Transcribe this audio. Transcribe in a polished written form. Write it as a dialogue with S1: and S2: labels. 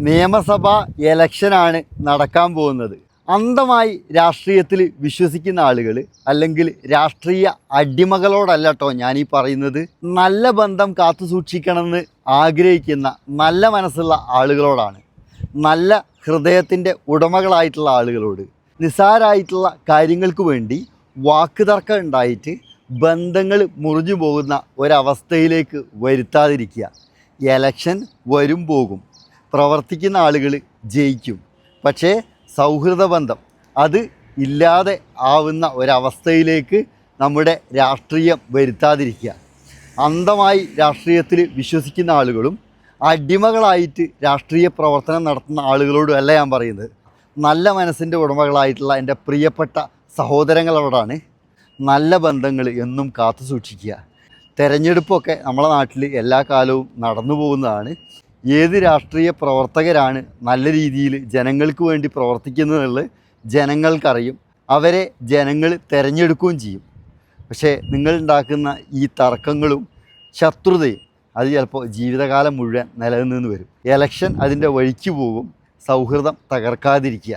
S1: നിയമസഭാ ഇലക്ഷനാണ് നടക്കാൻ പോകുന്നത്. അന്ധമായി രാഷ്ട്രീയത്തിൽ വിശ്വസിക്കുന്ന ആളുകൾ അല്ലെങ്കിൽ രാഷ്ട്രീയ അടിമകളോടല്ല കേട്ടോ ഞാനീ പറയുന്നത്. നല്ല ബന്ധം കാത്തു സൂക്ഷിക്കണമെന്ന് ആഗ്രഹിക്കുന്ന നല്ല മനസ്സുള്ള ആളുകളോടാണ്. നല്ല ഹൃദയത്തിൻ്റെ ഉടമകളായിട്ടുള്ള ആളുകളോട്. നിസ്സാരായിട്ടുള്ള കാര്യങ്ങൾക്ക് വേണ്ടി വാക്കുതർക്കം ഉണ്ടായിട്ട് ബന്ധങ്ങൾ മുറിഞ്ഞു പോകുന്ന ഒരവസ്ഥയിലേക്ക് വരുത്താതിരിക്കുക. ഇലക്ഷൻ വരും പോകും, പ്രവർത്തിക്കുന്ന ആളുകൾ ജയിക്കും, പക്ഷേ സൗഹൃദ ബന്ധം അത് ഇല്ലാതെ ആവുന്ന ഒരവസ്ഥയിലേക്ക് നമ്മുടെ രാഷ്ട്രീയം വരുത്താതിരിക്കുക. അന്ധമായി രാഷ്ട്രീയത്തിൽ വിശ്വസിക്കുന്ന ആളുകളും അടിമകളായിട്ട് രാഷ്ട്രീയ പ്രവർത്തനം നടത്തുന്ന ആളുകളോടും അല്ല ഞാൻ പറയുന്നത്. നല്ല മനസ്സിൻ്റെ ഉടമകളായിട്ടുള്ള എൻ്റെ പ്രിയപ്പെട്ട സഹോദരങ്ങളോടാണ്. നല്ല ബന്ധങ്ങൾ എന്നും കാത്തു സൂക്ഷിക്കുക. തെരഞ്ഞെടുപ്പൊക്കെ നമ്മളെ നാട്ടിൽ എല്ലാ കാലവും നടന്നു പോകുന്നതാണ്. ഏത് രാഷ്ട്രീയ പ്രവർത്തകരാണ് നല്ല രീതിയിൽ ജനങ്ങൾക്ക് വേണ്ടി പ്രവർത്തിക്കുന്നതെന്നുള്ളത് ജനങ്ങൾക്കറിയും. അവരെ ജനങ്ങൾ തിരഞ്ഞെടുക്കുകയും ചെയ്യും. പക്ഷേ നിങ്ങളുണ്ടാക്കുന്ന ഈ തർക്കങ്ങളും ശത്രുതയും അത് ചിലപ്പോൾ ജീവിതകാലം മുഴുവൻ നിലനിന്ന് വരും. ഇലക്ഷൻ അതിൻ്റെ വഴിക്ക് പോകും. സൗഹൃദം തകർക്കാതിരിക്കുക.